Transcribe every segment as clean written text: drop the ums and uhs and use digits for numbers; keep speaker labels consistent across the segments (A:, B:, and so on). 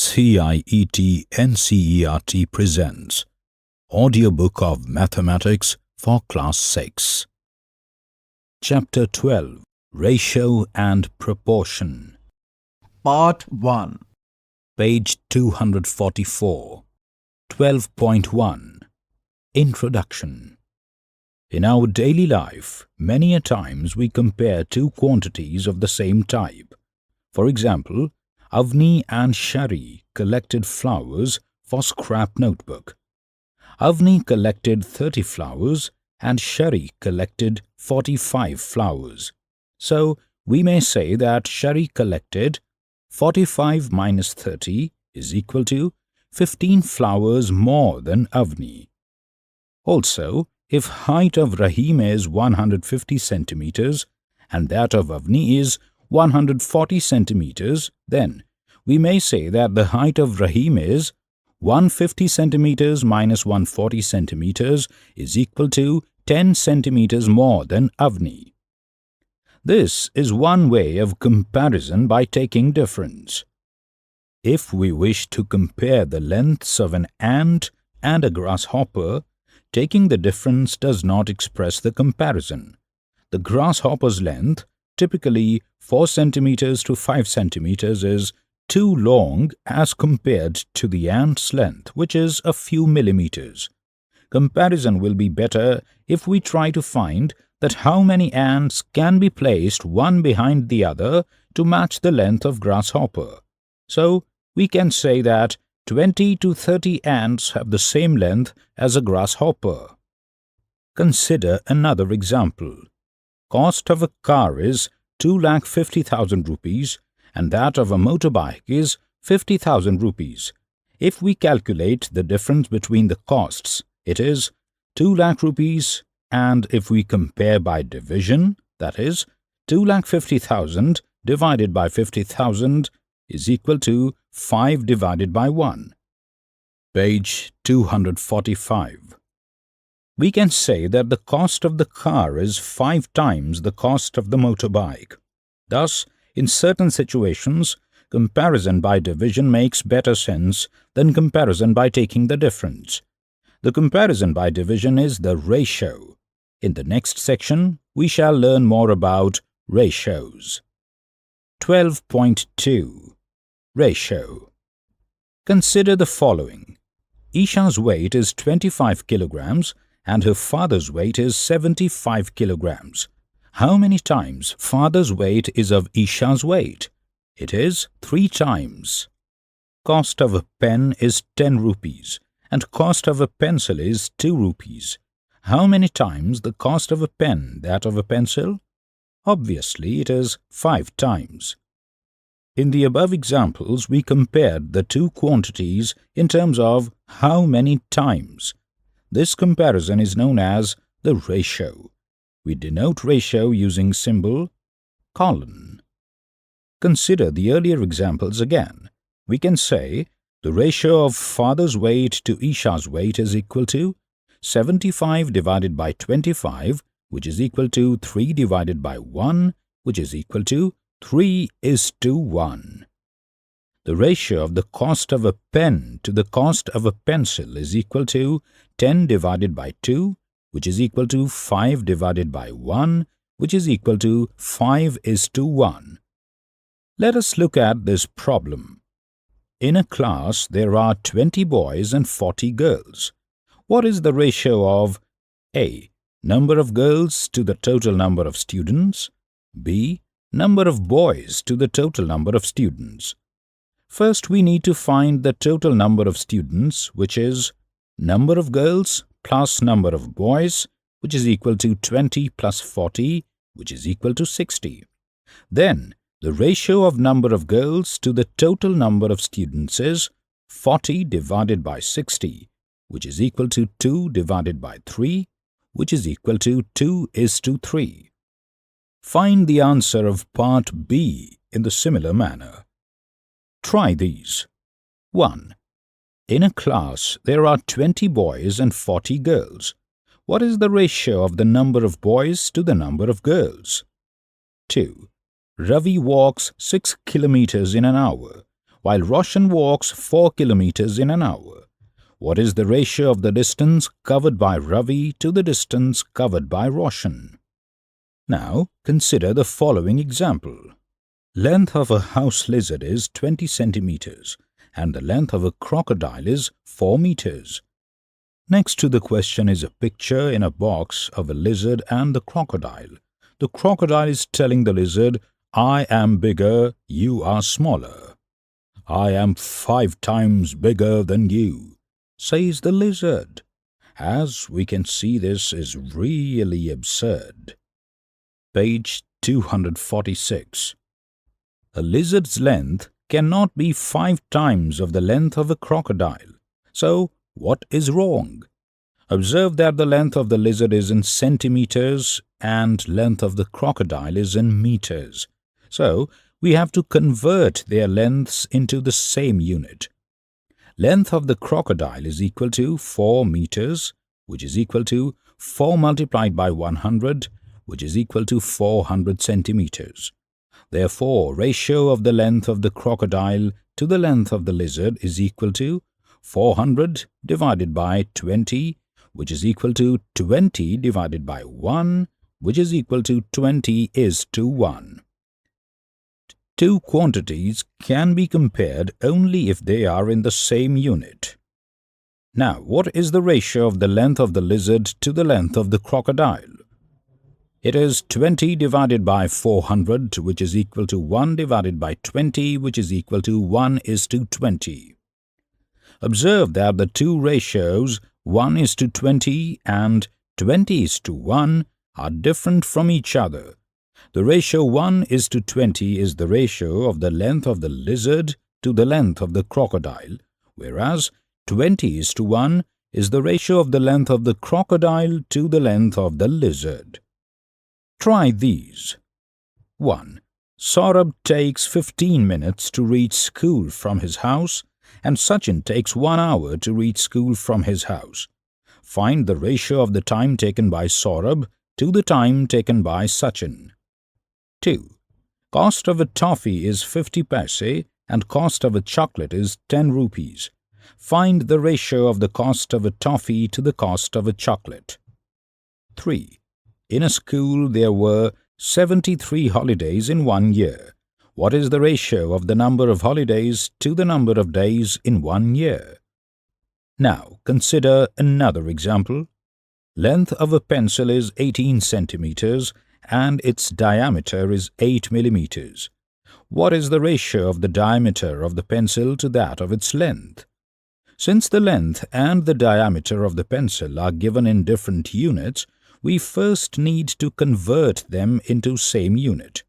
A: CIET NCERT presents Audiobook of Mathematics for Class 6. Chapter 12, Ratio and Proportion.
B: Part 1.
A: Page 244. 12.1. Introduction. In our daily life, many a times we compare two quantities of the same type. For example, Avni and Shari collected flowers for scrap notebook. Avni collected 30 flowers and Shari collected 45 flowers. So, we may say that Shari collected 45 minus 30 is equal to 15 flowers more than Avni. Also, if height of Rahim is 150 centimeters and that of Avni is 140 centimeters, then we may say that the height of Rahim is 150 centimeters minus 140 centimeters is equal to 10 centimeters more than Avni. This is one way of comparison by taking difference. If we wish to compare the lengths of an ant and a grasshopper, taking the difference does not express the comparison. The grasshopper's length, typically 4 centimeters to 5 centimeters, is too long as compared to the ant's length, which is a few millimeters. Comparison will be better if we try to find that how many ants can be placed one behind the other to match the length of grasshopper. So, we can say that 20 to 30 ants have the same length as a grasshopper. Consider another example. Cost of a car is 2,50,000 rupees and that of a motorbike is 50,000 rupees. If we calculate the difference between the costs, it is 2 lakh rupees, and if we compare by division, that is 2,50,000 divided by 50,000 is equal to 5 divided by 1. Page 245. We can say that the cost of the car is 5 times the cost of the motorbike. Thus, in certain situations, comparison by division makes better sense than comparison by taking the difference. The comparison by division is the ratio. In the next section, we shall learn more about ratios. 12.2. Ratio. Consider the following. Isha's weight is 25 kilograms and her father's weight is 75 kilograms. How many times father's weight is of Isha's weight? It is 3 times. Cost of a pen is 10 rupees and cost of a pencil is 2 rupees. How many times the cost of a pen that of a pencil? Obviously, it is 5 times. In the above examples, we compared the two quantities in terms of how many times. This comparison is known as the ratio. We denote ratio using symbol colon. Consider the earlier examples again. We can say the ratio of father's weight to Isha's weight is equal to 75 divided by 25, which is equal to 3 divided by 1, which is equal to 3:1. The ratio of the cost of a pen to the cost of a pencil is equal to 10 divided by 2, which is equal to 5 divided by 1, which is equal to 5:1. Let us look at this problem. In a class, there are 20 boys and 40 girls. What is the ratio of A. Number of girls to the total number of students, B. Number of boys to the total number of students? First, we need to find the total number of students, which is number of girls plus number of boys, which is equal to 20 plus 40, which is equal to 60. Then, the ratio of number of girls to the total number of students is 40 divided by 60, which is equal to 2 divided by 3, which is equal to 2:3. Find the answer of part B in the similar manner. Try these. 1. In a class, there are 20 boys and 40 girls. What is the ratio of the number of boys to the number of girls? 2. Ravi walks 6 kilometers in an hour. while Roshan walks 4 kilometers in an hour. What is the ratio of the distance covered by Ravi to the distance covered by Roshan? Now, consider the following example. Length of a house lizard is 20 centimeters and the length of a crocodile is 4 meters. Next to the question is a picture in a box of a lizard and the crocodile. The crocodile is telling the lizard, "I am bigger, you are smaller." "I am 5 times bigger than you," says the lizard. As we can see, this is really absurd. Page 246. A lizard's length cannot be 5 times of the length of a crocodile. So, what is wrong? Observe that the length of the lizard is in centimeters and length of the crocodile is in meters. So, we have to convert their lengths into the same unit. Length of the crocodile is equal to 4 meters, which is equal to 4 multiplied by 100, which is equal to 400 centimeters. Therefore, ratio of the length of the crocodile to the length of the lizard is equal to 400 divided by 20, which is equal to 20 divided by 1, which is equal to 20:1. Two quantities can be compared only if they are in the same unit. Now, what is the ratio of the length of the lizard to the length of the crocodile? It is 20 divided by 400, which is equal to 1 divided by 20, which is equal to 1:20. Observe that the two ratios 1:20 and 20:1 are different from each other. The ratio 1:20 is the ratio of the length of the lizard to the length of the crocodile, whereas 20:1 is the ratio of the length of the crocodile to the length of the lizard. Try these. 1. Saurabh takes 15 minutes to reach school from his house and Sachin takes 1 hour to reach school from his house. Find the ratio of the time taken by Saurabh to the time taken by Sachin. 2. Cost of a toffee is 50 paise and cost of a chocolate is 10 rupees. Find the ratio of the cost of a toffee to the cost of a chocolate. 3. In a school there were 73 holidays in 1 year. What is the ratio of the number of holidays to the number of days in 1 year? Now, consider another example. Length of a pencil is 18 centimeters and its diameter is 8 millimeters. What is the ratio of the diameter of the pencil to that of its length? Since the length and the diameter of the pencil are given in different units, we first need to convert them into same unit.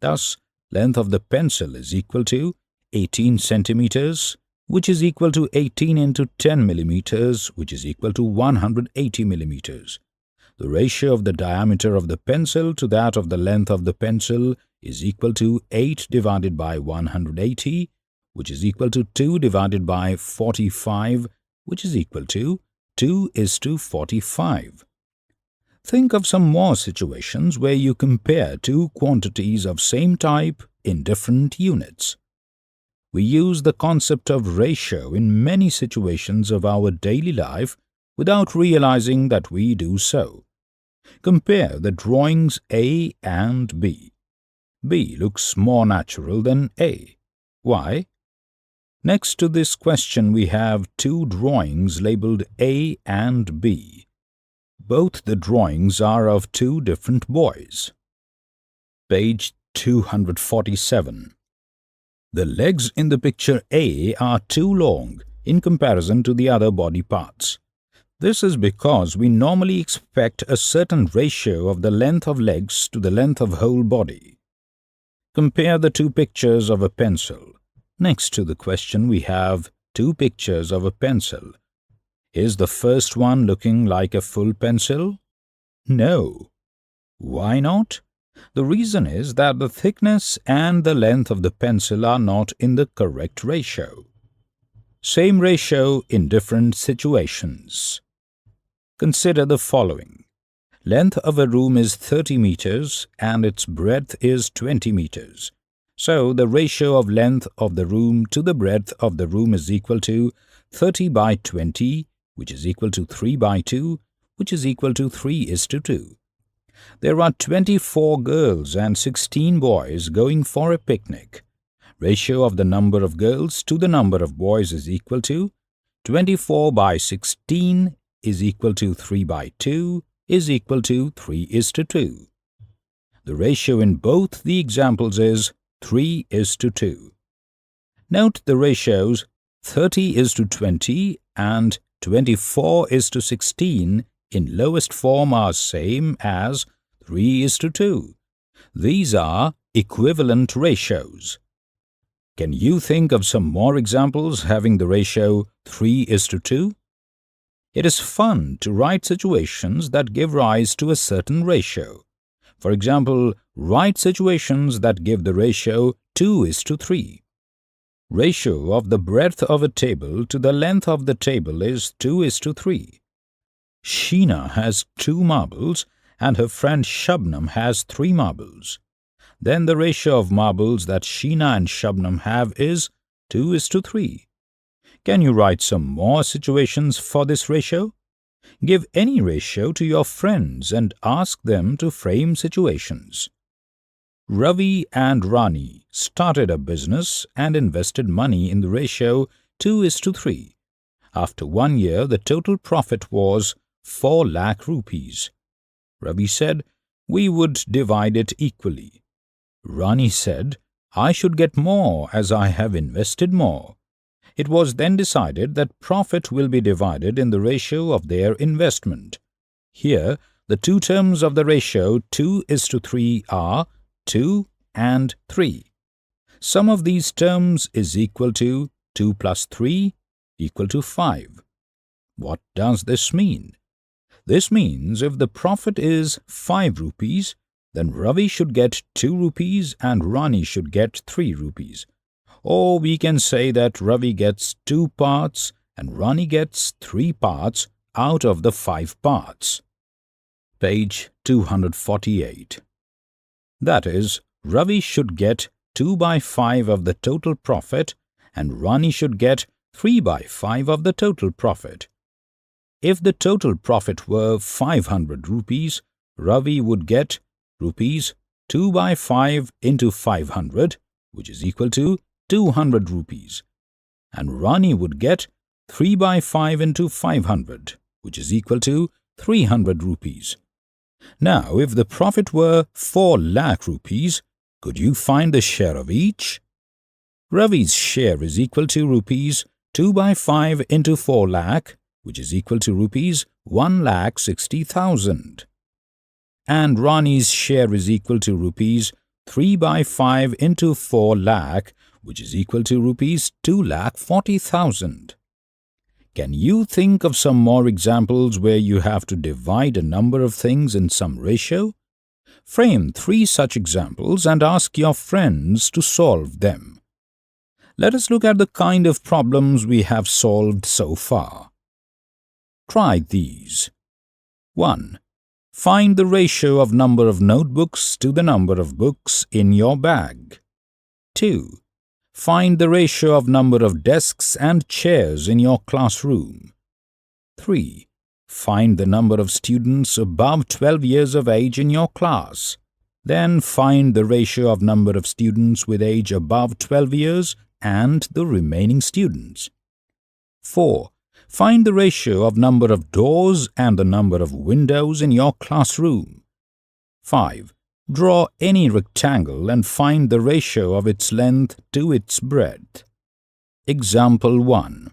A: Thus, length of the pencil is equal to 18 centimeters, which is equal to 18 into 10 millimeters, which is equal to 180 millimeters. The ratio of the diameter of the pencil to that of the length of the pencil is equal to 8 divided by 180, which is equal to 2 divided by 45, which is equal to 2:45. Think of some more situations where you compare two quantities of same type in different units. We use the concept of ratio in many situations of our daily life without realizing that we do so. Compare the drawings A and B. B looks more natural than A. Why? Next to this question we have two drawings labeled A and B. Both the drawings are of two different boys. Page 247. The legs in the picture A are too long in comparison to the other body parts. This is because we normally expect a certain ratio of the length of legs to the length of whole body. Compare the two pictures of a pencil. Next to the question we have two pictures of a pencil. Is the first one looking like a full pencil? No. Why not? The reason is that the thickness and the length of the pencil are not in the correct ratio. Same ratio in different situations. Consider the following. Length of a room is 30 meters and its breadth is 20 meters. So the ratio of length of the room to the breadth of the room is equal to 30 by 20, which is equal to 3 by 2, which is equal to 3:2. There are 24 girls and 16 boys going for a picnic. Ratio of the number of girls to the number of boys is equal to 24 by 16 is equal to 3 by 2 is equal to 3:2. The ratio in both the examples is 3:2. Note the ratios 30:20 and 24:16 in lowest form are same as 3:2. These are equivalent ratios. Can you think of some more examples having the ratio 3:2? It is fun to write situations that give rise to a certain ratio. For example, write situations that give the ratio 2:3. Ratio of the breadth of a table to the length of the table is 2:3. Sheena has 2 marbles and her friend Shabnam has 3 marbles. Then the ratio of marbles that Sheena and Shabnam have is 2:3. Can you write some more situations for this ratio? Give any ratio to your friends and ask them to frame situations. Ravi and Rani started a business and invested money in the ratio 2:3. After 1 year, the total profit was 4 lakh rupees. Ravi said, "We would divide it equally." Rani said, "I should get more as I have invested more." It was then decided that profit will be divided in the ratio of their investment. Here, the two terms of the ratio 2:3 are 2 and 3. Sum of these terms is equal to 2 plus 3 equal to 5. What does this mean? This means if the profit is 5 rupees, then Ravi should get 2 rupees and Rani should get 3 rupees. Or we can say that Ravi gets 2 parts and Rani gets 3 parts out of the 5 parts. Page 248. That is, Ravi should get 2 by 5 of the total profit and Rani should get 3 by 5 of the total profit. If the total profit were 500 rupees, Ravi would get rupees 2 by 5 into 500, which is equal to 200 rupees, and Rani would get 3 by 5 into 500, which is equal to 300 rupees. Now, if the profit were 4 lakh rupees, could you find the share of each? Ravi's share is equal to rupees 2 by 5 into 4 lakh, which is equal to rupees 1,60,000. And Rani's share is equal to rupees 3 by 5 into 4 lakh, which is equal to rupees 2,40,000. Can you think of some more examples where you have to divide a number of things in some ratio? Frame 3 such examples and ask your friends to solve them. Let us look at the kind of problems we have solved so far. Try these. 1. Find the ratio of number of notebooks to the number of books in your bag. 2. Find the ratio of number of desks and chairs in your classroom. 3. Find the number of students above 12 years of age in your class. Then find the ratio of number of students with age above 12 years and the remaining students. 4. Find the ratio of number of doors and the number of windows in your classroom. 5. Draw any rectangle and find the ratio of its length to its breadth. Example 1.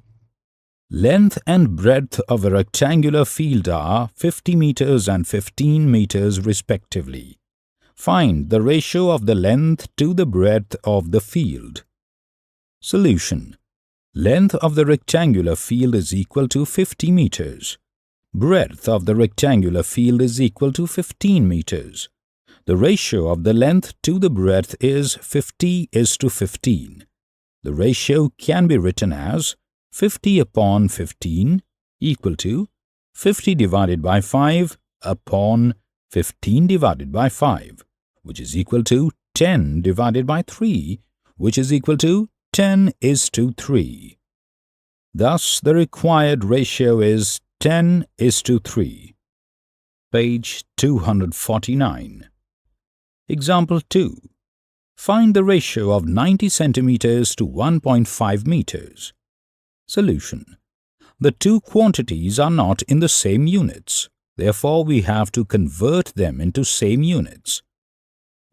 A: Length and breadth of a rectangular field are 50 meters and 15 meters respectively. Find the ratio of the length to the breadth of the field. Solution. Length of the rectangular field is equal to 50 meters. Breadth of the rectangular field is equal to 15 meters. The ratio of the length to the breadth is 50:15. The ratio can be written as 50 upon 15 equal to 50 divided by 5 upon 15 divided by 5, which is equal to 10 divided by 3, which is equal to 10:3. Thus, the required ratio is 10:3. Page 249. Example 2. Find the ratio of 90 centimeters to 1.5 meters. Solution. The two quantities are not in the same units. Therefore, we have to convert them into same units.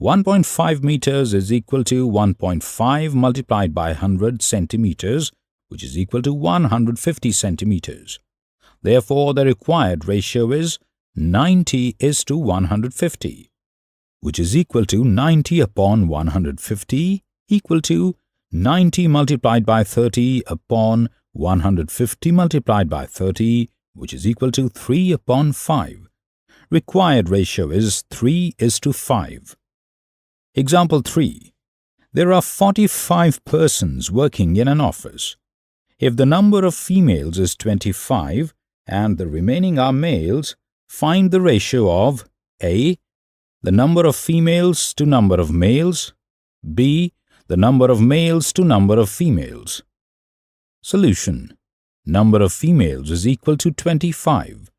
A: 1.5 meters is equal to 1.5 multiplied by 100 centimeters, which is equal to 150 centimeters. Therefore, the required ratio is 90:150, which is equal to 90 upon 150 equal to 90 multiplied by 30 upon 150 multiplied by 30, which is equal to 3 upon 5. Required ratio is 3:5. Example 3. There are 45 persons working in an office. If the number of females is 25 and the remaining are males, find the ratio of A. The number of females to number of males. B. The number of males to number of females. Solution. Number of females is equal to 25.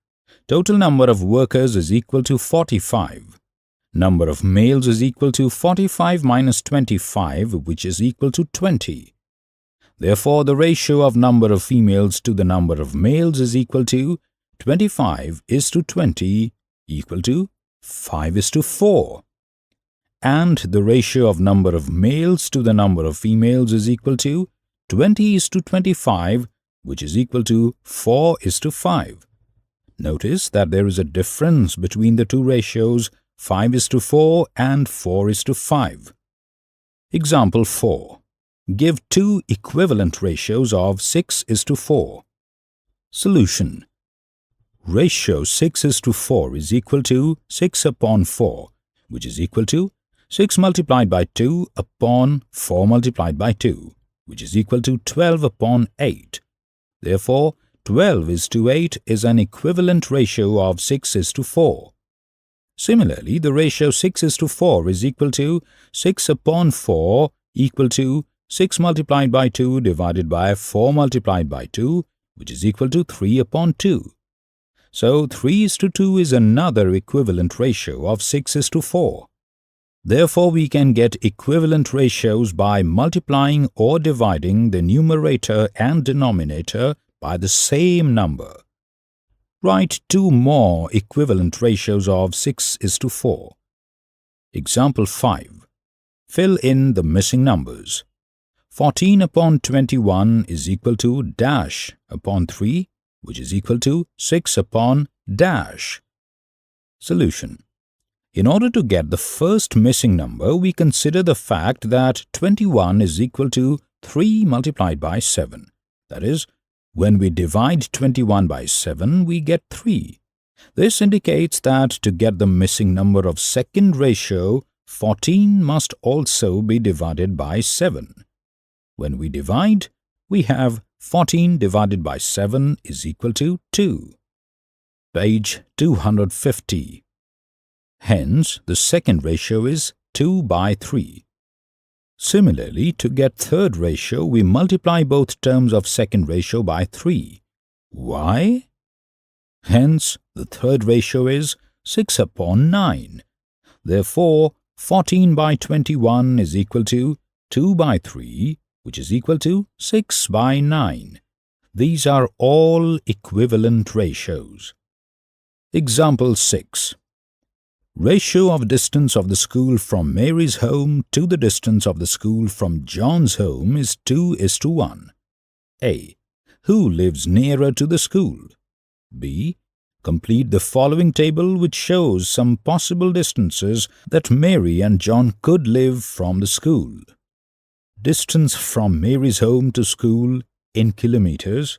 A: Total number of workers is equal to 45. Number of males is equal to 45 minus 25, which is equal to 20. Therefore, the ratio of number of females to the number of males is equal to 25:20 equal to 5:4. And the ratio of number of males to the number of females is equal to 20:25, which is equal to 4:5. Notice that there is a difference between the two ratios 5:4 and 4:5. Example 4. Give two equivalent ratios of 6:4. Solution. Ratio 6:4 is equal to 6 upon 4, which is equal to 6 multiplied by 2 upon 4 multiplied by 2, which is equal to 12 upon 8. Therefore, 12:8 is an equivalent ratio of 6:4. Similarly, the ratio 6:4 is equal to 6 upon 4 equal to 6 multiplied by 2 divided by 4 multiplied by 2, which is equal to 3 upon 2. So, 3:2 is another equivalent ratio of 6:4. Therefore, we can get equivalent ratios by multiplying or dividing the numerator and denominator by the same number. Write two more equivalent ratios of 6:4. Example 5. Fill in the missing numbers. 14 upon 21 is equal to dash upon 3, which is equal to 6 upon dash. Solution. In order to get the first missing number, we consider the fact that 21 is equal to 3 multiplied by 7. That is, when we divide 21 by 7, we get 3. This indicates that to get the missing number of second ratio, 14 must also be divided by 7. When we divide, we have 14 divided by 7 is equal to 2. Page 250. Hence, the second ratio is 2 by 3. Similarly, to get third ratio, we multiply both terms of second ratio by 3. Why? Hence, the third ratio is 6 upon 9. Therefore, 14 by 21 is equal to 2 by 3, which is equal to 6 by 9. These are all equivalent ratios. Example 6. Ratio of distance of the school from Mary's home to the distance of the school from John's home is 2:1. A. Who lives nearer to the school? B. Complete the following table which shows some possible distances that Mary and John could live from the school. Distance from Mary's home to school in kilometers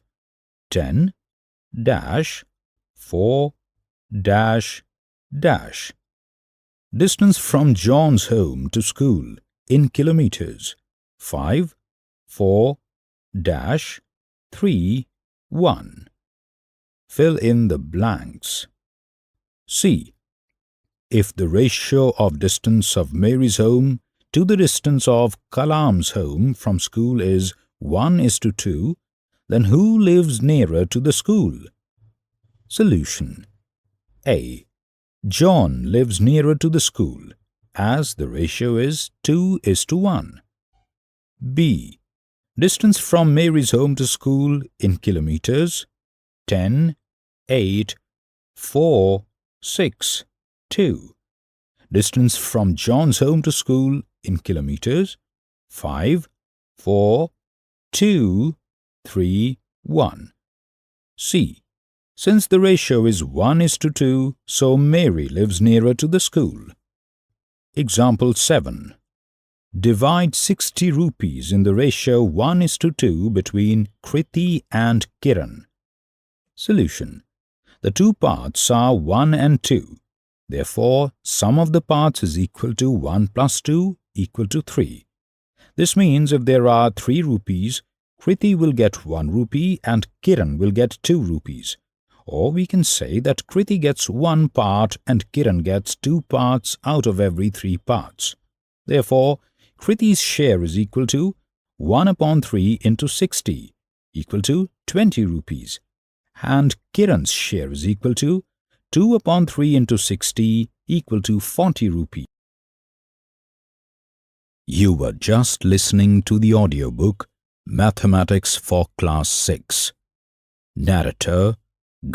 A: 10 dash 4 dash dash. Distance from John's home to school in kilometers 5 4 dash 3 1. Fill in the blanks. C. If the ratio of distance of Mary's home to the distance of Kalam's home from school is 1:2, then who lives nearer to the school? Solution. A. John lives nearer to the school, as the ratio is 2:1. B. Distance from Mary's home to school in kilometers: 10, 8, 4, 6, 2. Distance from John's home to school in kilometers: 5, 4, 2, 3, 1. C. Since the ratio is 1:2, so Mary lives nearer to the school. Example 7. Divide 60 rupees in the ratio 1:2 between Kriti and Kiran. Solution. The two parts are 1 and 2. Therefore, sum of the parts is equal to 1 plus 2 equal to 3. This means if there are 3 rupees, Kriti will get 1 rupee and Kiran will get 2 rupees. Or we can say that Kriti gets 1 part and Kiran gets 2 parts out of every 3 parts. Therefore, Kriti's share is equal to 1/3 into 60, equal to 20 rupees. And Kiran's share is equal to 2/3 into 60, equal to 40 rupees. You were just listening to the audiobook Mathematics for Class 6. Narrator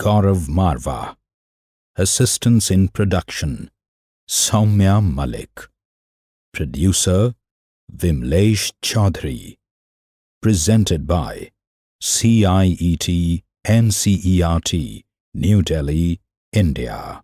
A: Gaurav Marva. Assistants in production Soumya Malik. Producer Vimlesh Chaudhary. Presented by CIET NCERT, New Delhi, India.